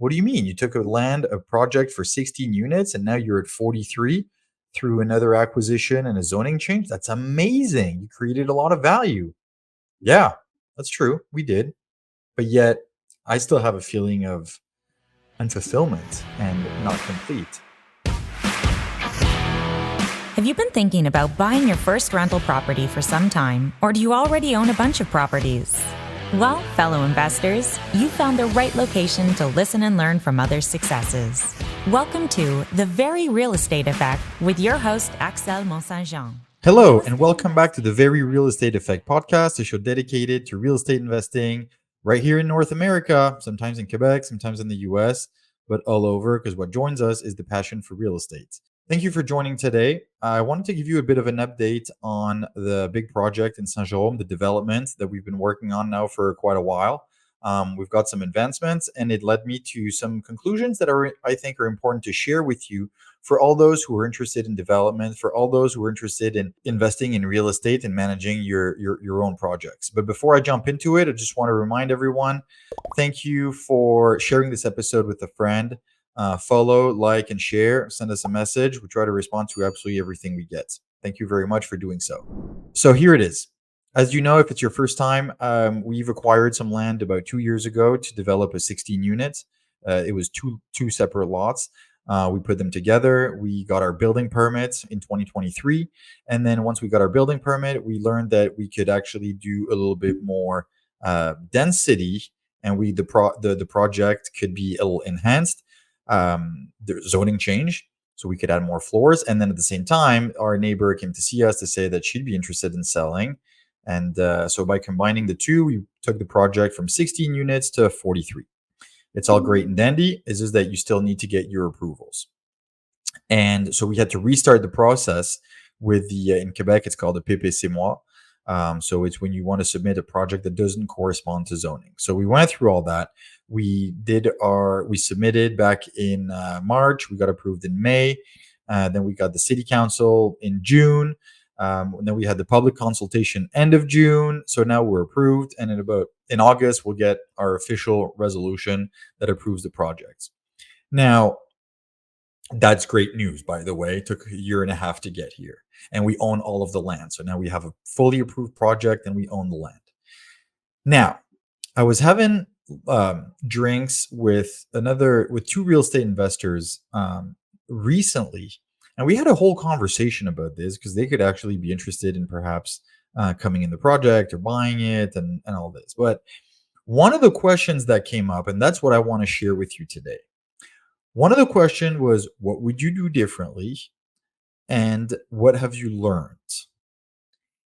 What do you mean? You took a project for 16 units and now you're at 43 through another acquisition and a zoning change? That's amazing. You created a lot of value. Yeah, that's true. We did. But yet, I still have a feeling of unfulfillment and not complete. Have you been thinking about buying your first rental property for some time, or do you already own a bunch of properties? Well, fellow investors, you found the right location to listen and learn from others' successes. Welcome to The Very Real Estate Effect with your host, Axel Mont-Saint-Jean. Hello, and welcome back to the Very Real Estate Effect podcast, a show dedicated to real estate investing right here in North America, sometimes in Quebec, sometimes in the US, but all over, because what joins us is the passion for real estate. Thank you for joining today. I wanted to give you a bit of an update on the big project in Saint-Jérôme, the development that we've been working on now for quite a while. We've got some advancements, and it led me to some conclusions that I think are important to share with you for all those who are interested in development, for all those who are interested in investing in real estate and managing your own projects. But before I jump into it, I just want to remind everyone, thank you for sharing this episode with a friend. Follow, like, and share. Send us a message. We try to respond to absolutely everything we get. Thank you very much for doing so. So here it is. As you know, if it's your first time, we've acquired some land about 2 years ago to develop a 16 units. It was two separate lots. We put them together. We got our building permit in 2023. And then once we got our building permit, we learned that we could actually do a little bit more density, and the project could be a little enhanced. The zoning change, so we could add more floors. And then at the same time, our neighbor came to see us to say that she'd be interested in selling. And so by combining the two, we took the project from 16 units to 43. It's all great and dandy. It's just that you still need to get your approvals. And so we had to restart the process with in Quebec, it's called the PPC moi. So it's when you want to submit a project that doesn't correspond to zoning. So we went through all that. We submitted back in March. We got approved in May. Then we got the city council in June. And then we had the public consultation end of June. So now we're approved. And in August, we'll get our official resolution that approves the projects. Now, that's great news, by the way. It took a year and a half to get here. And we own all of the land. So now we have a fully approved project and we own the land. Now, I was having drinks with two real estate investors recently. And we had a whole conversation about this because they could actually be interested in perhaps coming in the project or buying it and all this. But one of the questions that came up, and that's what I want to share with you today. One of the questions was, what would you do differently? And what have you learned?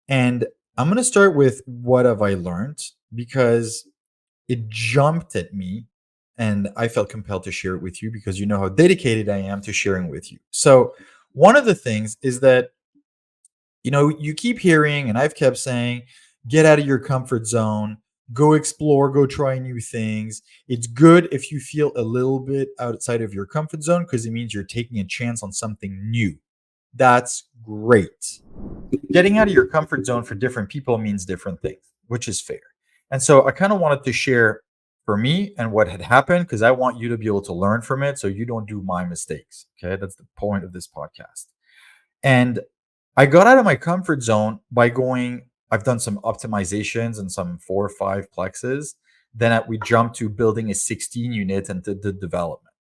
And I'm going to start with what have I learned, because it jumped at me and I felt compelled to share it with you because you know how dedicated I am to sharing with you. So one of the things is that, you keep hearing, and I've kept saying, get out of your comfort zone, go explore, go try new things. It's good if you feel a little bit outside of your comfort zone because it means you're taking a chance on something new. That's great. Getting out of your comfort zone for different people means different things, which is fair. And so I kind of wanted to share for me and what had happened because I want you to be able to learn from it so you don't do my mistakes. Okay, that's the point of this podcast. And I got out of my comfort zone by I've done some optimizations and some 4 or 5 plexes. Then we jumped to building a 16 unit and the development.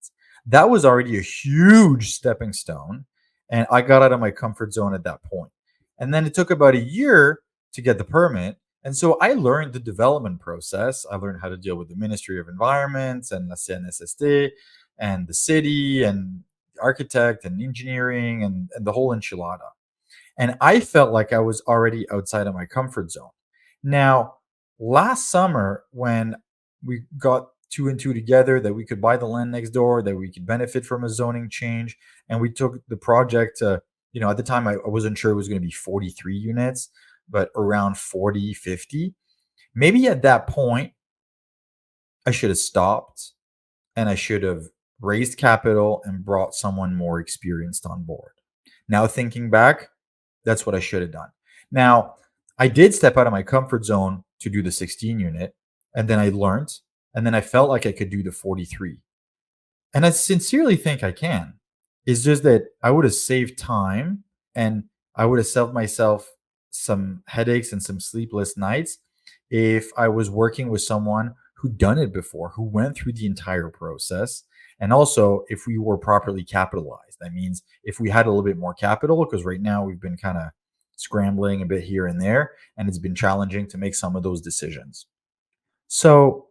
That was already a huge stepping stone. And I got out of my comfort zone at that point. And then it took about a year to get the permit. And so I learned the development process. I learned how to deal with the Ministry of Environment and la CNSST and the city and the architect and engineering and the whole enchilada. And I felt like I was already outside of my comfort zone. Now, last summer, when we got 2 and 2 together, that we could buy the land next door, that we could benefit from a zoning change, and we took the project, at the time I wasn't sure it was going to be 43 units, but around 40, 50. Maybe at that point, I should have stopped and I should have raised capital and brought someone more experienced on board. Now, thinking back, that's what I should have done. Now, I did step out of my comfort zone to do the 16 unit, and then I learned, and then I felt like I could do the 43. And I sincerely think I can. It's just that I would have saved time and I would have saved myself some headaches and some sleepless nights if I was working with someone who done it before, who went through the entire process. And also, if we were properly capitalized, that means if we had a little bit more capital, because right now we've been kind of scrambling a bit here and there, and it's been challenging to make some of those decisions. So,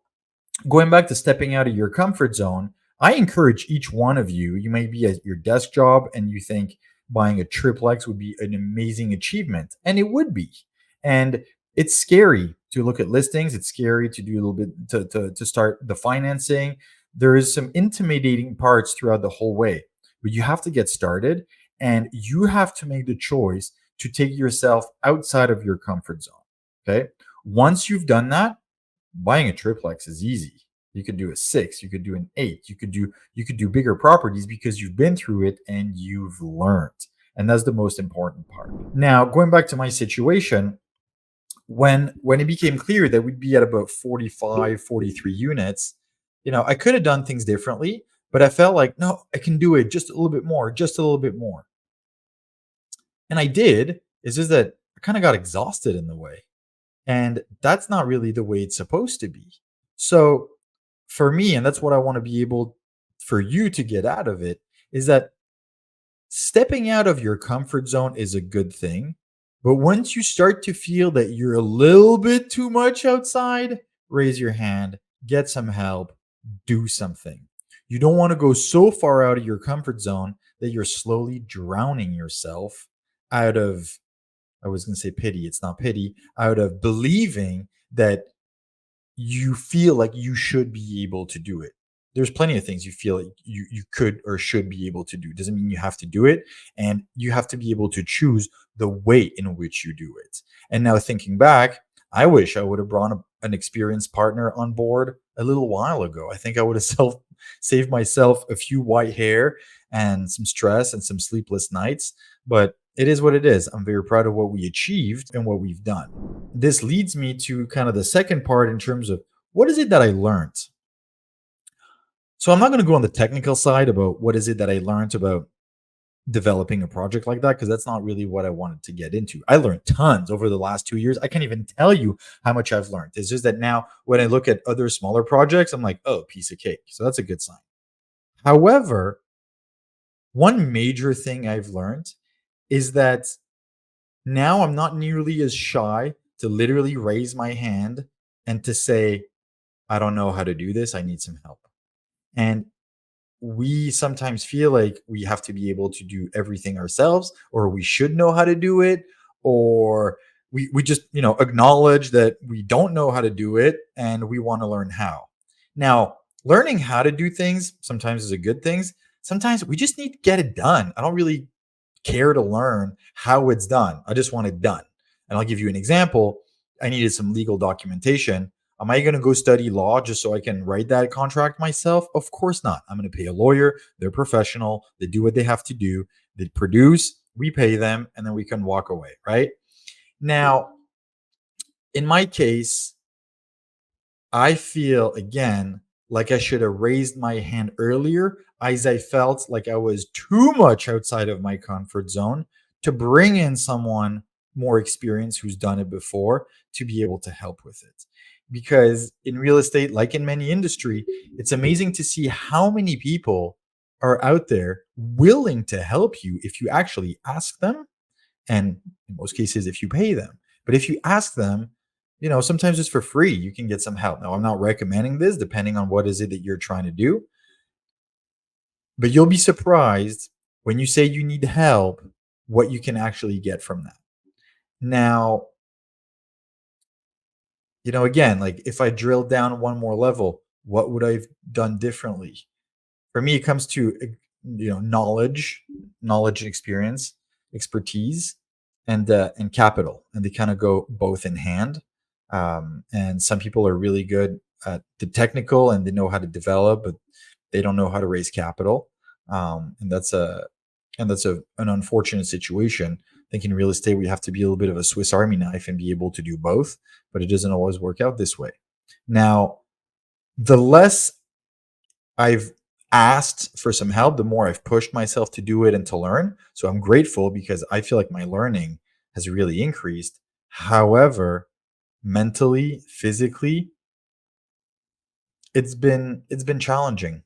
going back to stepping out of your comfort zone, I encourage each one of you. You may be at your desk job and you think buying a triplex would be an amazing achievement, and it would be. And it's scary to look at listings. It's scary to do a little bit to start the financing. There is some intimidating parts throughout the whole way, but you have to get started and you have to make the choice to take yourself outside of your comfort zone. Okay. Once you've done that, buying a triplex is easy. You could do a 6, you could do an 8, you could do bigger properties because you've been through it and you've learned. And that's the most important part. Now, going back to my situation, when it became clear that we'd be at about 45, 43 units, I could have done things differently, but I felt like, no, I can do it just a little bit more, just a little bit more. And I did. It's just that I kind of got exhausted in the way. And that's not really the way it's supposed to be. So for me, and that's what I want to be able for you to get out of it, is that stepping out of your comfort zone is a good thing. But once you start to feel that you're a little bit too much outside, raise your hand, get some help, do something. You don't want to go so far out of your comfort zone that you're slowly drowning yourself out of, I was going to say pity, it's not pity, out of believing that you feel like you should be able to do it. There's plenty of things you feel like you could or should be able to do. Doesn't mean you have to do it. And you have to be able to choose the way in which you do it. And now thinking back, I wish I would have brought an experienced partner on board a little while ago. I think I would have saved myself a few white hair and some stress and some sleepless nights. But it is what it is. I'm very proud of what we achieved and what we've done. This leads me to kind of the second part in terms of what is it that I learned? So I'm not going to go on the technical side about what is it that I learned about developing a project like that, because that's not really what I wanted to get into. I learned tons over the last 2 years. I can't even tell you how much I've learned. It's just that now when I look at other smaller projects, I'm like, oh, piece of cake. So that's a good sign. However, one major thing I've learned is that now I'm not nearly as shy to literally raise my hand and to say, I don't know how to do this. I need some help. And we sometimes feel like we have to be able to do everything ourselves, or we should know how to do it, or we just, acknowledge that we don't know how to do it and we want to learn how. Now, learning how to do things sometimes is a good thing. Sometimes we just need to get it done. I don't really care to learn how it's done. I just want it done. And I'll give you an example. I needed some legal documentation. Am I going to go study law just so I can write that contract myself? Of course not. I'm going to pay a lawyer. They're professional. They do what they have to do. They produce, we pay them, and then we can walk away, right? Now, in my case, I feel again like I should have raised my hand earlier, as I felt like I was too much outside of my comfort zone to bring in someone more experienced who's done it before to be able to help with it. Because in real estate, like in many industry, it's amazing to see how many people are out there willing to help you if you actually ask them, and in most cases if you pay them. But if you ask them, sometimes it's for free, you can get some help. Now, I'm not recommending this depending on what is it that you're trying to do, but you'll be surprised when you say you need help what you can actually get from that. Now, again, like if I drill down one more level, what would I've done differently? For me, it comes to knowledge and experience, expertise, and capital, and they kind of go both in hand. And some people are really good at the technical and they know how to develop, but they don't know how to raise capital. And that's an unfortunate situation. I think in real estate we have to be a little bit of a Swiss Army knife and be able to do both, but it doesn't always work out this way. Now, the less I've asked for some help, the more I've pushed myself to do it and to learn. So I'm grateful because I feel like my learning has really increased. However, mentally, physically, it's been challenging.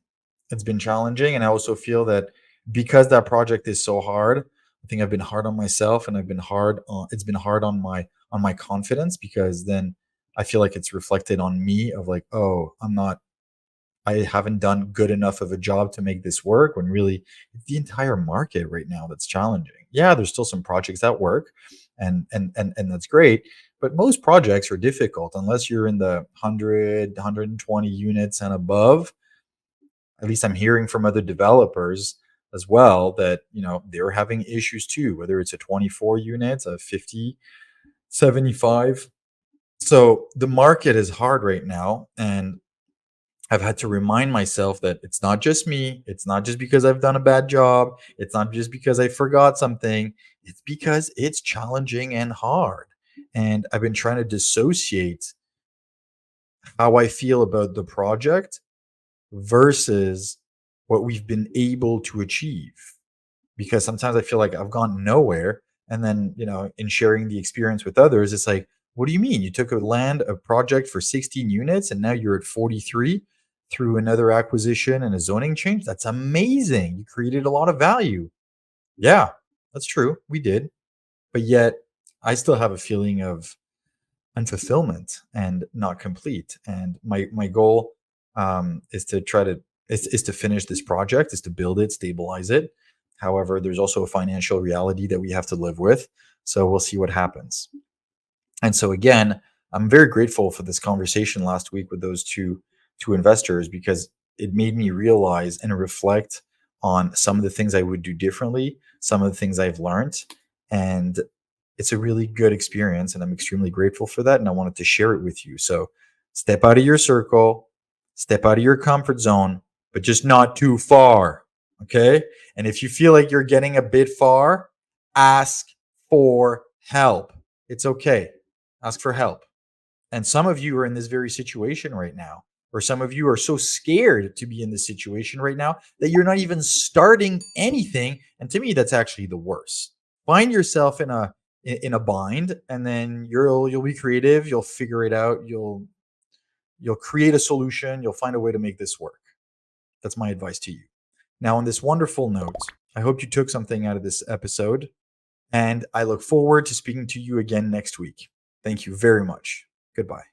It's been challenging, and I also feel that because that project is so hard, I think I've been hard on myself, and I've been hard on it's been hard on my confidence, because then I feel like it's reflected on me of like, oh, I haven't done good enough of a job to make this work, when really it's the entire market right now that's challenging. Yeah, there's still some projects that work, and that's great, but most projects are difficult unless you're in the 100, 120 units and above. At least I'm hearing from other developers as well that, they're having issues too, whether it's a 24 units, a 50, 75. So the market is hard right now, and I've had to remind myself that it's not just me. It's not just because I've done a bad job. It's not just because I forgot something. It's because it's challenging and hard. And I've been trying to dissociate how I feel about the project versus what we've been able to achieve. Because sometimes I feel like I've gone nowhere. And then, in sharing the experience with others, it's like, what do you mean? You took a project for 16 units and now you're at 43 through another acquisition and a zoning change? That's amazing. You created a lot of value. Yeah, that's true. We did. But yet, I still have a feeling of unfulfillment and not complete. And my goal is to try to is to finish this project, is to build it, stabilize it. However, there's also a financial reality that we have to live with. So we'll see what happens. And so again, I'm very grateful for this conversation last week with those two investors, because it made me realize and reflect on some of the things I would do differently, some of the things I've learned, and it's a really good experience, and I'm extremely grateful for that, and I wanted to share it with you. So step out of your circle, step out of your comfort zone, but just not too far. Okay? And if you feel like you're getting a bit far, ask for help. It's okay. Ask for help. And some of you are in this very situation right now, or some of you are so scared to be in this situation right now that you're not even starting anything. And to me, that's actually the worst. Find yourself in a bind, and then you'll be creative. You'll figure it out. You'll create a solution. You'll find a way to make this work. That's my advice to you. Now, on this wonderful note, I hope you took something out of this episode, and I look forward to speaking to you again next week. Thank you very much. Goodbye.